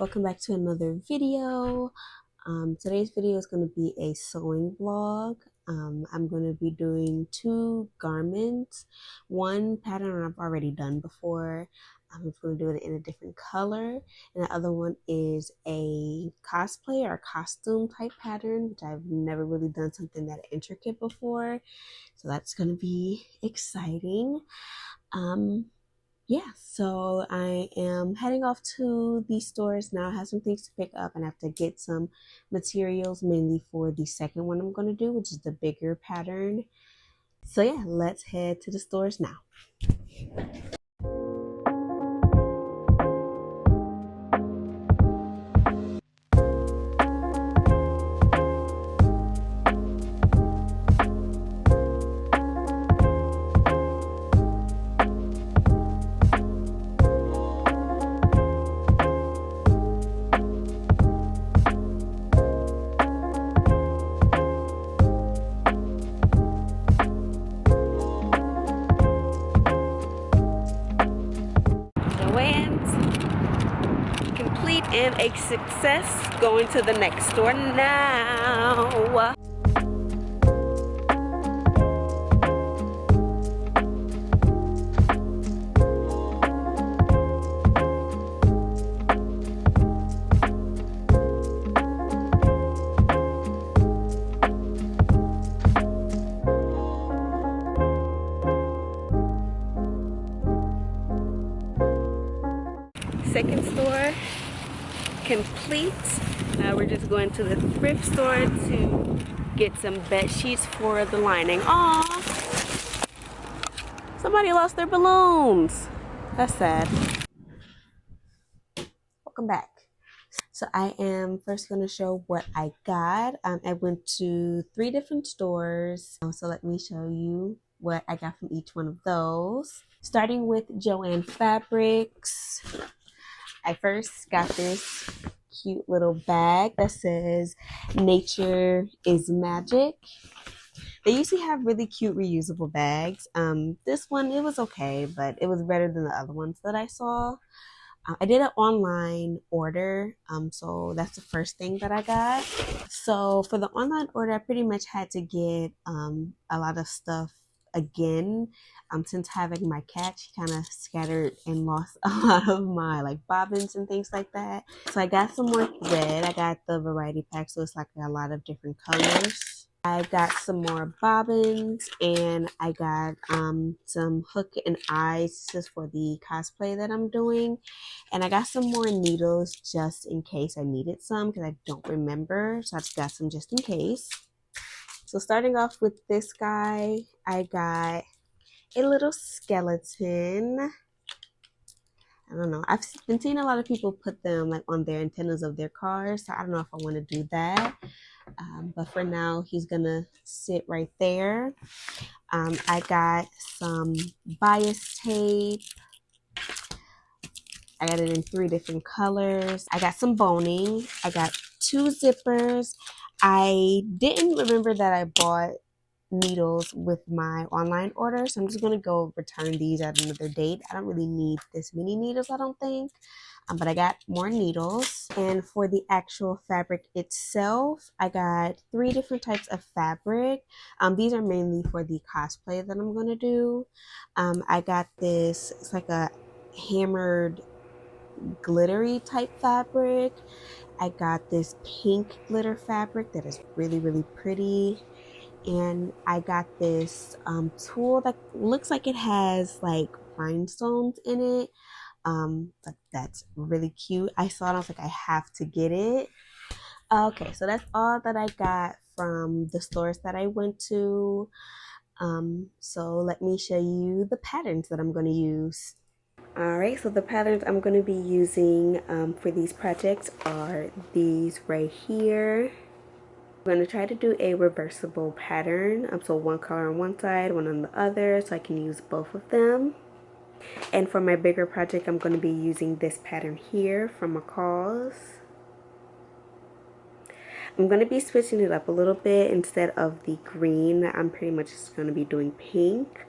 Welcome back to another video. Today's video is going to be a sewing vlog. I'm going to be doing two garments. One pattern I've already done before. I'm just going to do it in a different color. And the other one is a cosplay or costume type pattern, which I've never really done something that intricate before. So that's going to be exciting. Yeah, so I am heading off to the stores now. I have some things to pick up and I have to get some materials mainly for the second one I'm going to do, which is the bigger pattern. So yeah, let's head to the stores now. Complete and a success. Going to the next store now. Second store complete. Now we're just going to the thrift store to get some bed sheets for the lining. Aw, somebody lost their balloons. That's sad. Welcome back. So I am first going to show what I got. I went to 3 different stores. So let me show you what I got from each one of those. Starting with Joann Fabrics. I first got this cute little bag that says nature is magic. They usually have really cute reusable bags. This one, it was okay, but it was better than the other ones that I saw. I did an online order, so that's the first thing that I got. So for the online order, I pretty much had to get a lot of stuff again. Since having my cat, she kind of scattered and lost a lot of my like bobbins and things like that. So I got some more thread. I got the variety pack, so it's like a lot of different colors. I got some more bobbins and I got some hook and eyes just for the cosplay that I'm doing. And I got some more needles just in case I needed some because I don't remember. So I just got some just in case. So starting off with this guy, I got a little skeleton. I don't know. I've been seeing a lot of people put them like on their antennas of their cars. So I don't know if I want to do that. But for now, he's gonna sit right there. I got some bias tape. I got it in 3 different colors. I got some boning. I got 2 zippers. I didn't remember that I bought needles with my online order, so I'm just gonna go return these at another date. I don't really need this many needles, I don't think, but I got more needles. And for the actual fabric itself, I got 3 different types of fabric. These are mainly for the cosplay that I'm gonna do. I got this, it's like a hammered glittery type fabric. I got this pink glitter fabric that is really, really pretty. And I got this tool that looks like it has like rhinestones in it. But that's really cute. I saw it, I was like, I have to get it. Okay, so that's all that I got from the stores that I went to. So let me show you the patterns that I'm going to use. Alright, so the patterns I'm going to be using for these projects are these right here. I'm going to try to do a reversible pattern, so one color on one side, one on the other, so I can use both of them. And for my bigger project, I'm going to be using this pattern here from McCall's. I'm going to be switching it up a little bit. Instead of the green, I'm pretty much just going to be doing pink.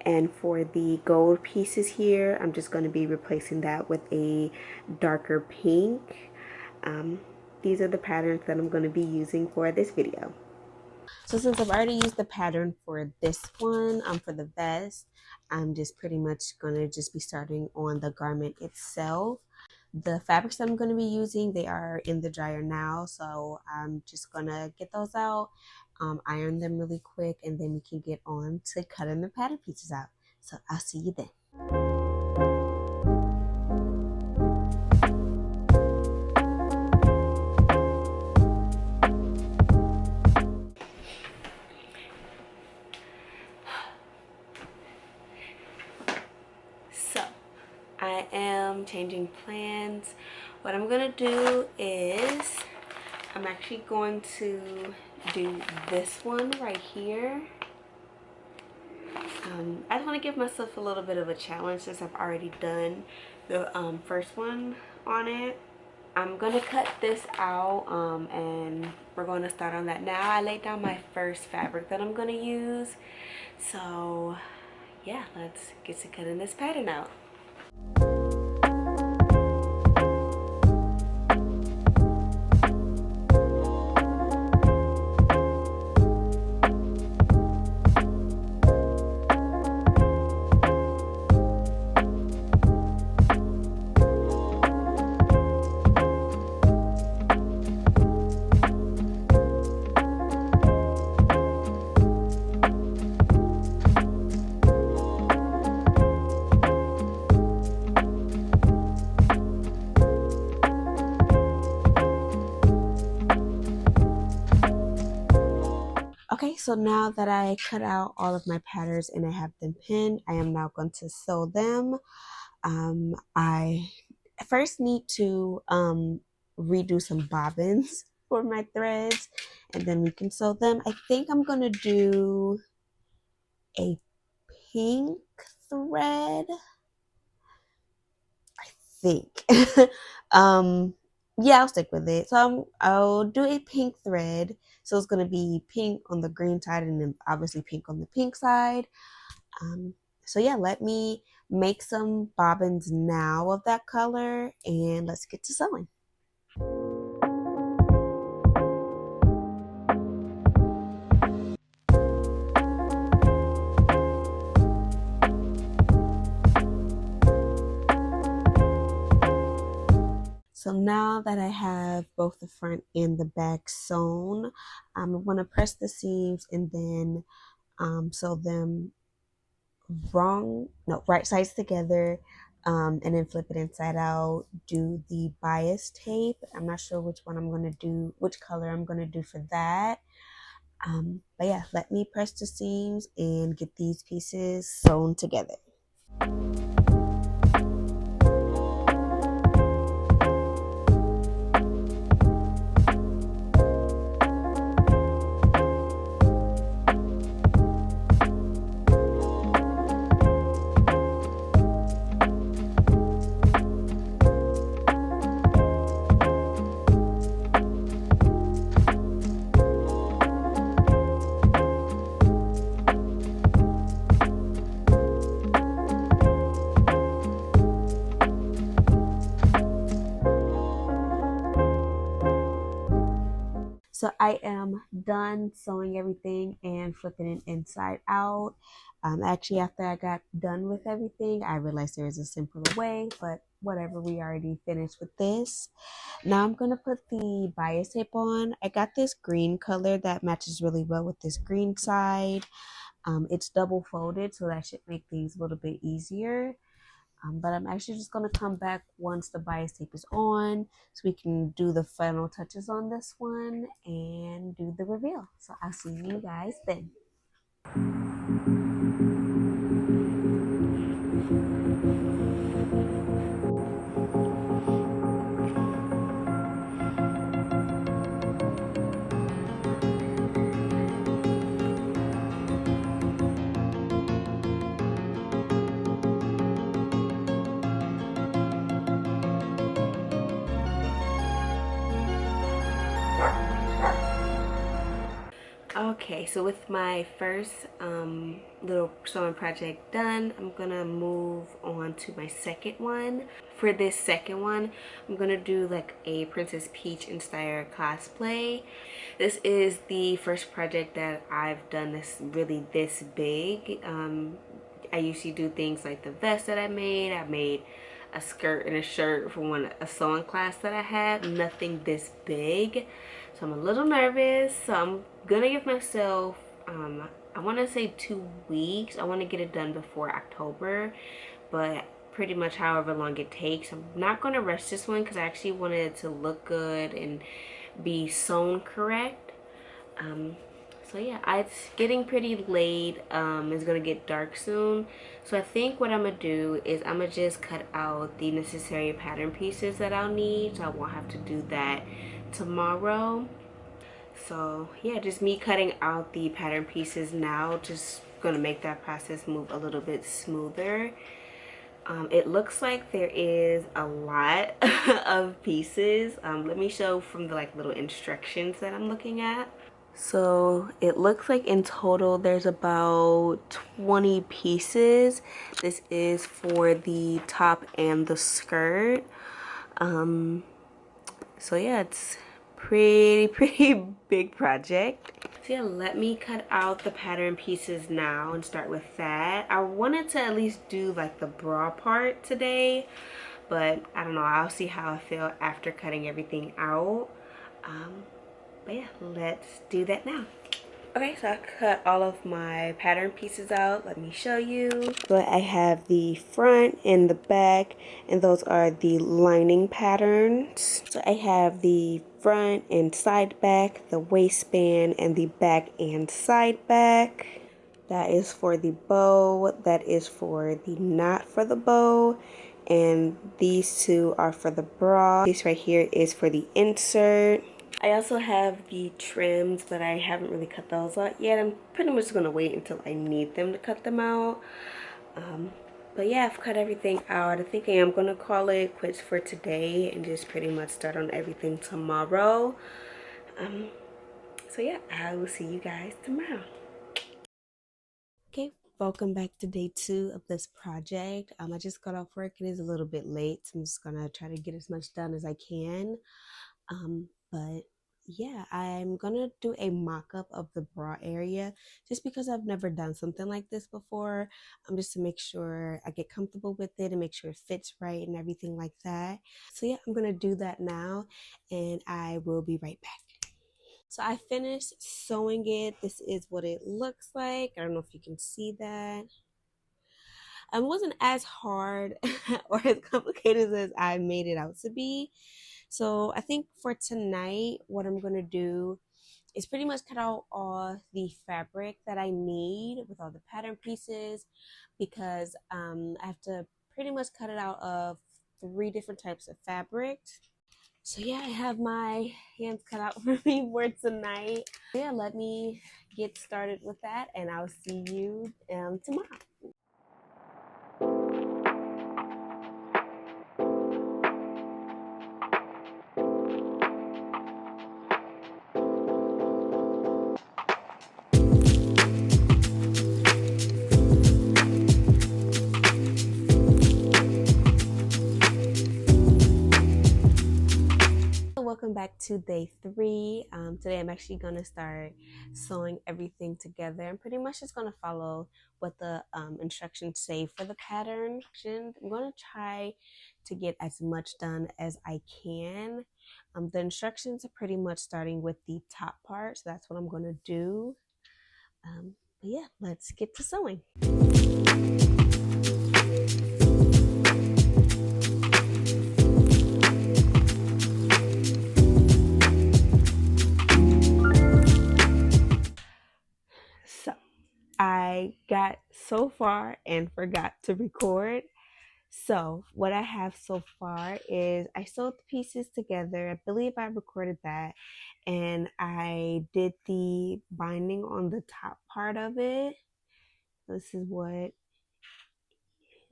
And for the gold pieces here, I'm just going to be replacing that with a darker pink. These are the patterns that I'm going to be using for this video. So since I've already used the pattern for this one, for the vest, I'm just pretty much going to just be starting on the garment itself. The fabrics that I'm going to be using, they are in the dryer now, so I'm just going to get those out, iron them really quick, and then we can get on to cutting the pattern pieces out. So I'll see you then. So I am changing plans. What I'm going to do is I'm actually going to do this one right here. I just want to give myself a little bit of a challenge since I've already done the first one on it. I'm going to cut this out and we're going to start on that now. I laid down my first fabric that I'm going to use. So yeah, let's get to cutting this pattern out. Okay, so now that I cut out all of my patterns and I have them pinned, I am now going to sew them. I first need to redo some bobbins for my threads, and then we can sew them. I think I'm going to do a pink thread. I think. Yeah, I'll stick with it. So I'll do a pink thread. So it's going to be pink on the green side and then obviously pink on the pink side. So yeah, let me make some bobbins now of that color and let's get to sewing. So now that I have both the front and the back sewn, I'm going to press the seams and then sew them right sides together, and then flip it inside out. Do the bias tape. I'm not sure which one I'm going to do, which color I'm going to do for that. But yeah, let me press the seams and get these pieces sewn together. So I am done sewing everything and flipping it inside out. Actually, after I got done with everything, I realized there is a simpler way, but whatever, we already finished with this. Now I'm going to put the bias tape on. I got this green color that matches really well with this green side. It's double folded, so that should make things a little bit easier. But I'm actually just going to come back once the bias tape is on so we can do the final touches on this one and do the reveal. So I'll see you guys then. Okay, so with my first little sewing project done, I'm gonna move on to my second one. For this second one, I'm gonna do like a Princess Peach inspired cosplay. This is the first project that I've done this really this big. I usually do things like the vest that I made a skirt and a shirt from a sewing class that I had. Nothing this big, so I'm a little nervous. So I'm gonna give myself I want to say 2 weeks. I want to get it done before October, but pretty much however long it takes. I'm not gonna rush this one because I actually wanted it to look good and be sewn correct. um, so yeah, it's getting pretty late. It's gonna get dark soon, so I think what I'm gonna do is I'm gonna just cut out the necessary pattern pieces that I'll need, so I won't have to do that tomorrow. So yeah, just me cutting out the pattern pieces now, just gonna make that process move a little bit smoother. It looks like there is a lot of pieces. Let me show from the like little instructions that I'm looking at. So it looks like in total there's about 20 pieces. This is for the top and the skirt. So yeah, it's pretty big project. So yeah, let me cut out the pattern pieces now and start with that. I wanted to at least do like the bra part today, but I don't know, I'll see how I feel after cutting everything out. But yeah, let's do that now. Okay, so I cut all of my pattern pieces out. Let me show you. So I have the front and the back, and those are the lining patterns. So I have the front and side back, the waistband, and the back and side back. That is for the bow. That is for the knot for the bow. And these two are for the bra. This right here is for the insert. I also have the trims, but I haven't really cut those out yet. I'm pretty much going to wait until I need them to cut them out. But yeah, I've cut everything out. I think I am going to call it quits for today and just pretty much start on everything tomorrow. So yeah, I will see you guys tomorrow. Okay, welcome back to day 2 of this project. I just got off work. It is a little bit late, so I'm just going to try to get as much done as I can. But yeah, I'm gonna do a mock-up of the bra area just because I've never done something like this before. Just to make sure I get comfortable with it and make sure it fits right and everything like that. So yeah, I'm gonna do that now and I will be right back. So I finished sewing it. This is what it looks like. I don't know if you can see that. It wasn't as hard or as complicated as I made it out to be. So I think for tonight, what I'm going to do is pretty much cut out all the fabric that I need with all the pattern pieces, because I have to pretty much cut it out of 3 different types of fabric. So yeah, I have my hands cut out for me for tonight. Yeah, let me get started with that and I'll see you tomorrow. Welcome back to day 3. Today I'm actually going to start sewing everything together. I'm pretty much just going to follow what the instructions say for the pattern. I'm going to try to get as much done as I can. The instructions are pretty much starting with the top part, so that's what I'm going to do. But yeah, let's get to sewing. So I got so far and forgot to record. So what I have so far is I sewed the pieces together. I believe I recorded that. And I did the binding on the top part of it. This is what it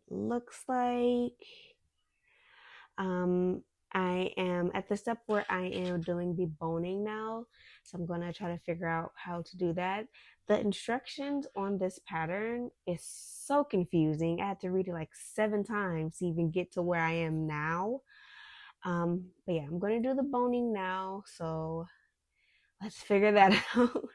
looks like. I am at the step where I am doing the boning now. So I'm going to try to figure out how to do that. The instructions on this pattern is so confusing. I had to read it like 7 times to even get to where I am now. But yeah, I'm going to do the boning now. So let's figure that out.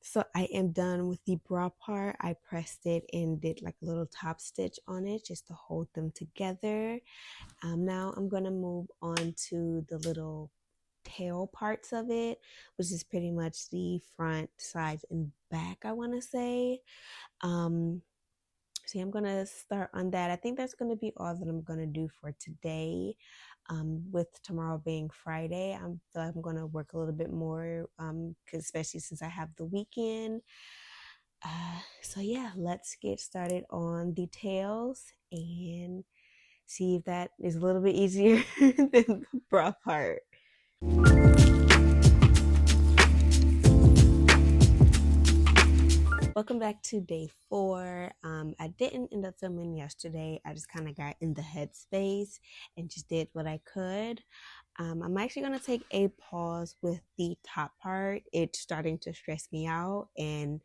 So I am done with the bra part. I pressed it and did like a little top stitch on it just to hold them together. Now I'm going to move on to the little tail parts of it, which is pretty much the front, sides, and back, I want to say. So I'm going to start on that. I think that's going to be all that I'm going to do for today. With tomorrow being Friday, I feel like I'm going to work a little bit more, especially since I have the weekend. So yeah, let's get started on details and see if that is a little bit easier than the bra part. Welcome back to day 4. I didn't end up filming yesterday. I just kind of got in the headspace and just did what I could. I'm actually going to take a pause with the top part. It's starting to stress me out, and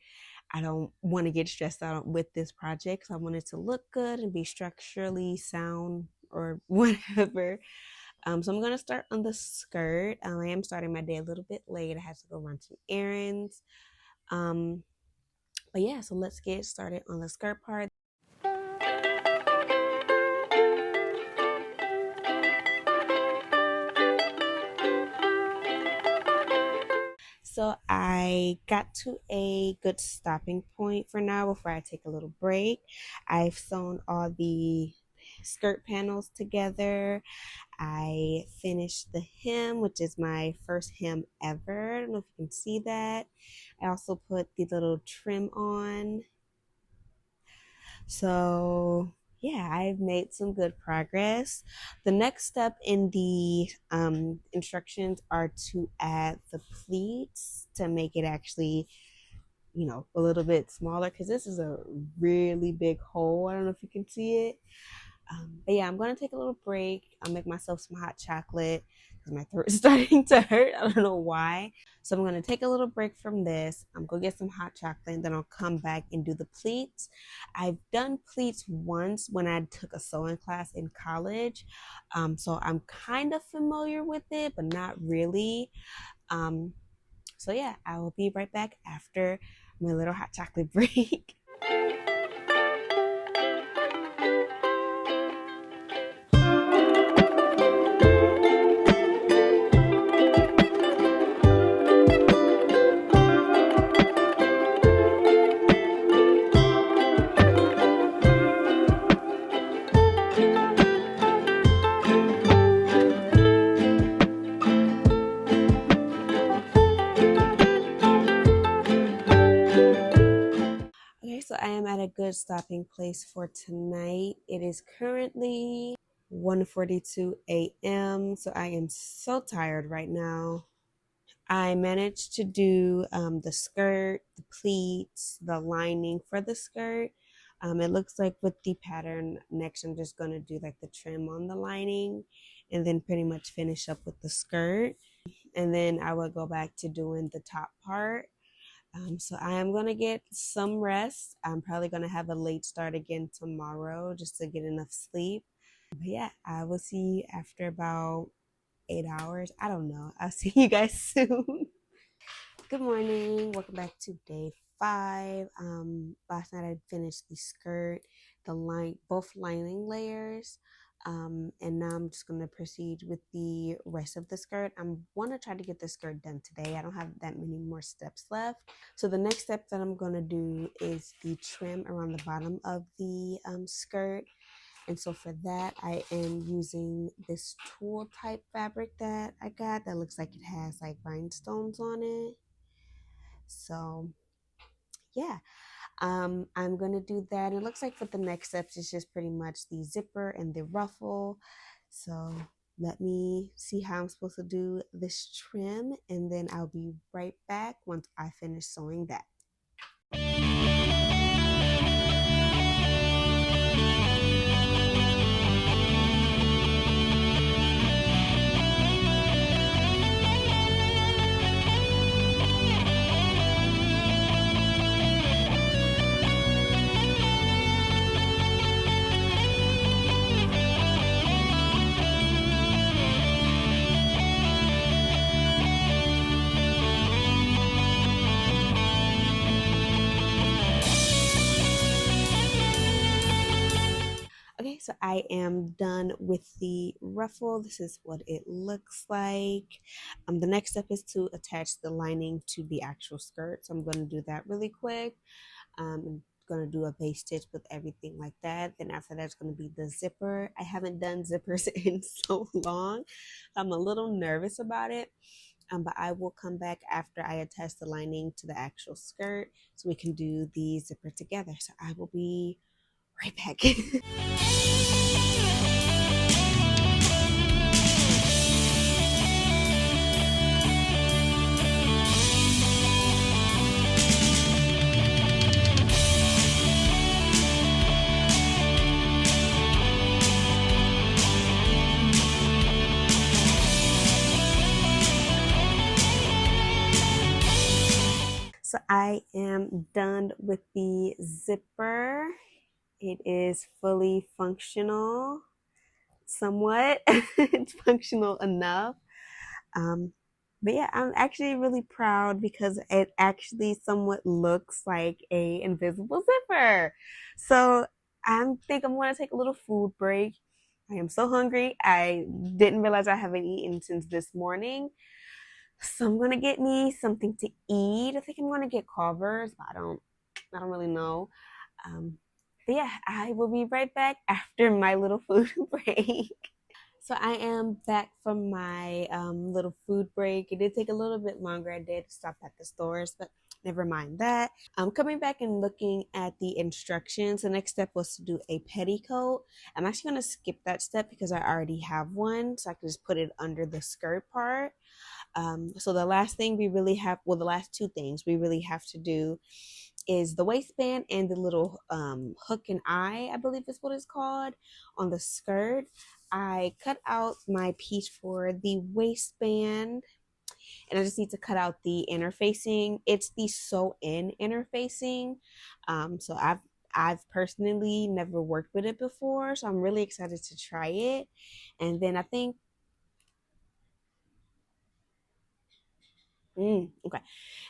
I don't want to get stressed out with this project. So I want it to look good and be structurally sound or whatever. So I'm going to start on the skirt. I am starting my day a little bit late. I have to go run some errands. But yeah, so let's get started on the skirt part. So I got to a good stopping point for now before I take a little break. I've sewn all the skirt panels together. I finished the hem, which is my first hem ever. I don't know if you can see that. I also put the little trim on. So yeah, I've made some good progress. The next step in the instructions are to add the pleats to make it actually, a little bit smaller, because this is a really big hole. I don't know if you can see it. But yeah, I'm going to take a little break. I'll make myself some hot chocolate because my throat is starting to hurt. I don't know why. So I'm going to take a little break from this. I'm going to get some hot chocolate, and then I'll come back and do the pleats. I've done pleats once when I took a sewing class in college. So I'm kind of familiar with it, but not really. So yeah, I will be right back after my little hot chocolate break. Okay, so I am at a good stopping place for tonight. It is currently 1:42 a.m. So I am so tired right now. I managed to do the skirt, the pleats, the lining for the skirt. It looks like with the pattern, next I'm just going to do like the trim on the lining and then pretty much finish up with the skirt. And then I will go back to doing the top part. So I am going to get some rest. I'm probably going to have a late start again tomorrow just to get enough sleep. But yeah, I will see you after about 8 hours. I don't know. I'll see you guys soon. Good morning. Welcome back to day 5. Last night I finished the skirt, both lining layers. And now I'm just going to proceed with the rest of the skirt. I want to try to get the skirt done today. I don't have that many more steps left. So the next step that I'm going to do is the trim around the bottom of the skirt. And so for that, I am using this tulle type fabric that I got that looks like it has like rhinestones on it. So yeah, I'm gonna do that. It looks like for the next steps, it's just pretty much the zipper and the ruffle. So let me see how I'm supposed to do this trim, and then I'll be right back once I finish sewing that. So I am done with the ruffle. This is what it looks like. The next step is to attach the lining to the actual skirt. So I'm going to do that really quick. I'm going to do a base stitch with everything like that. Then after that's going to be the zipper. I haven't done zippers in so long. I'm a little nervous about it. But I will come back after I attach the lining to the actual skirt so we can do the zipper together. So I will be right back. So I am done with the zipper. It is fully functional, somewhat. It's functional enough. But yeah, I'm actually really proud because it actually somewhat looks like a invisible zipper. So I think I'm going to take a little food break. I am so hungry. I didn't realize I haven't eaten since this morning. So I'm gonna get me something to eat. I think I'm gonna get Culver's, but I don't really know. But yeah, I will be right back after my little food break. So I am back from my little food break. It did take a little bit longer. I did stop at the stores, but never mind that. I'm coming back and looking at the instructions. The next step was to do a petticoat. I'm actually going to skip that step because I already have one, so I can just put it under the skirt part. So the last thing we really have, well, the last two things we really have to do is the waistband and the little hook and eye, I believe is what it's called, on the skirt. I cut out my piece for the waistband, and I just need to cut out the interfacing. It's the sew in interfacing. So I've personally never worked with it before, so I'm really excited to try it. And then I think okay.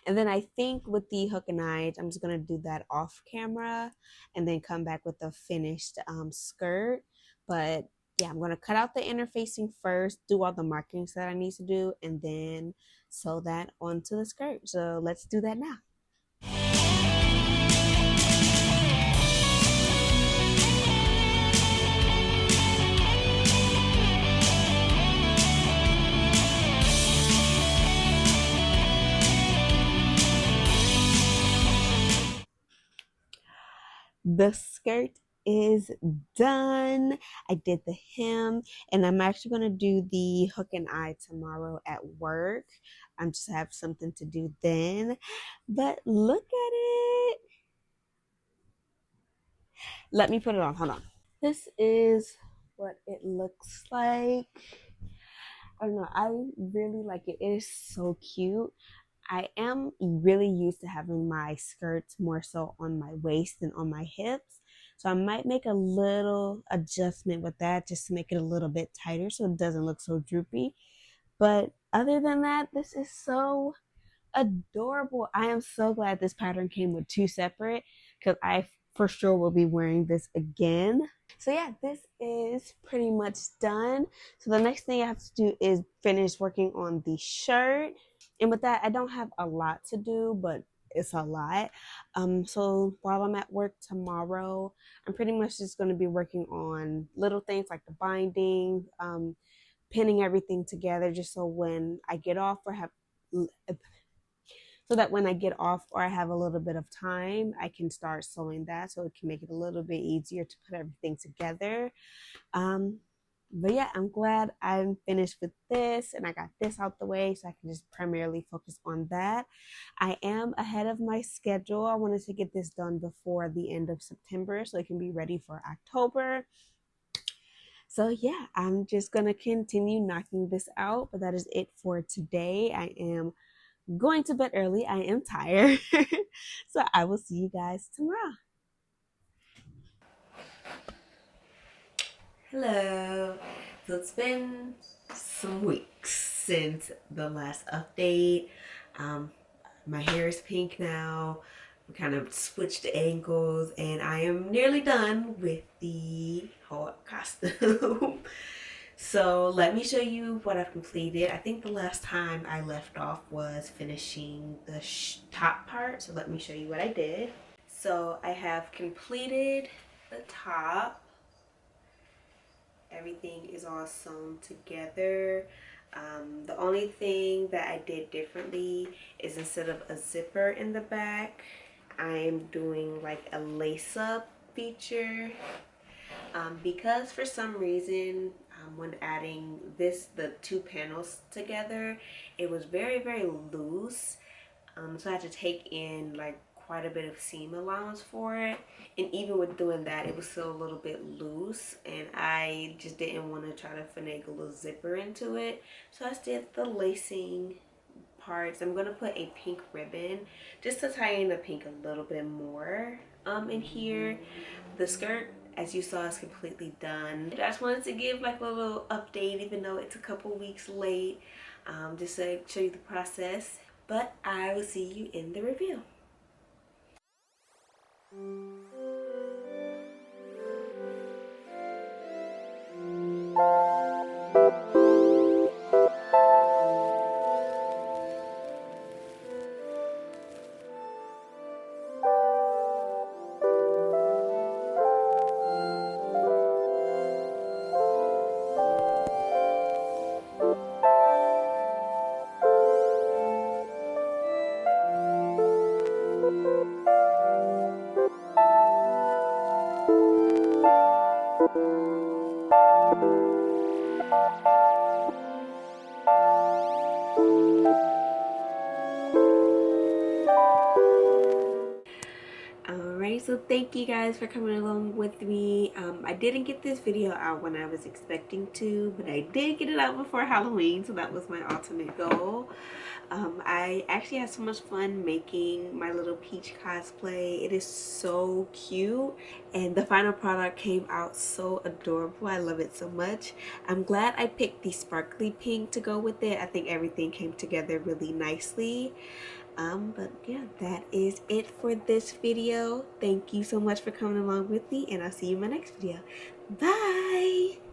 And then I think with the hook and eyes, I'm just gonna do that off camera and then come back with the finished skirt. But yeah, I'm gonna cut out the interfacing first, do all the markings that I need to do, and then sew that onto the skirt. So let's do that now. The skirt is done. I did the hem, and I'm actually going to do the hook and eye tomorrow at work. I'm just have something to do then. But look at it. Let me put it on. Hold on. This is what it looks like. I don't know. I really like it. It is so cute. I am really used to having my skirts more so on my waist than on my hips. So I might make a little adjustment with that just to make it a little bit tighter so it doesn't look so droopy. But other than that, this is so adorable. I am so glad this pattern came with two separate because I for sure will be wearing this again. So yeah, this is pretty much done. So the next thing I have to do is finish working on the shirt. And with that, I don't have a lot to do, but it's a lot. So while I'm at work tomorrow, I'm pretty much just going to be working on little things like the binding, pinning everything together just so when I get off or have so that when I get off or I have a little bit of time, I can start sewing that so it can make it a little bit easier to put everything together. But yeah, I'm glad I'm finished with this and I got this out the way so I can just primarily focus on that. I am ahead of my schedule. I wanted to get this done before the end of September so it can be ready for October. So yeah, I'm just going to continue knocking this out, but that is it for today. I am going to bed early. I am tired. So I will see you guys tomorrow. Hello. So it's been some weeks since the last update. My hair is pink now. kind of switched the angles, and I am nearly done with the whole costume. So let me show you what I've completed. I think the last time I left off was finishing the top part, so let me show you what I did. So I have completed the top. Everything is all sewn together. The only thing that I did differently is instead of a zipper in the back, I am doing like a lace-up feature, because for some reason when adding the two panels together, it was very loose. So I had to take in like quite a bit of seam allowance for it, and even with doing that, it was still a little bit loose, and I just didn't want to try to finagle a zipper into it. So I did the lacing parts. I'm gonna put a pink ribbon just to tie in the pink a little bit more in here. The skirt, as you saw, is completely done. I just wanted to give like a little update, even though it's a couple weeks late, just to show you the process. But I will see you in the review. Alright, so thank you guys for coming along with me. I didn't get this video out when I was expecting to, but I did get it out before Halloween, so that was my ultimate goal. I actually had so much fun making my little Peach cosplay. It is so cute, and the final product came out so adorable. I love it so much. I'm glad I picked the sparkly pink to go with it. I think everything came together really nicely. But yeah, that is it for this video. Thank you so much for coming along with me, and I'll see you in my next video. Bye!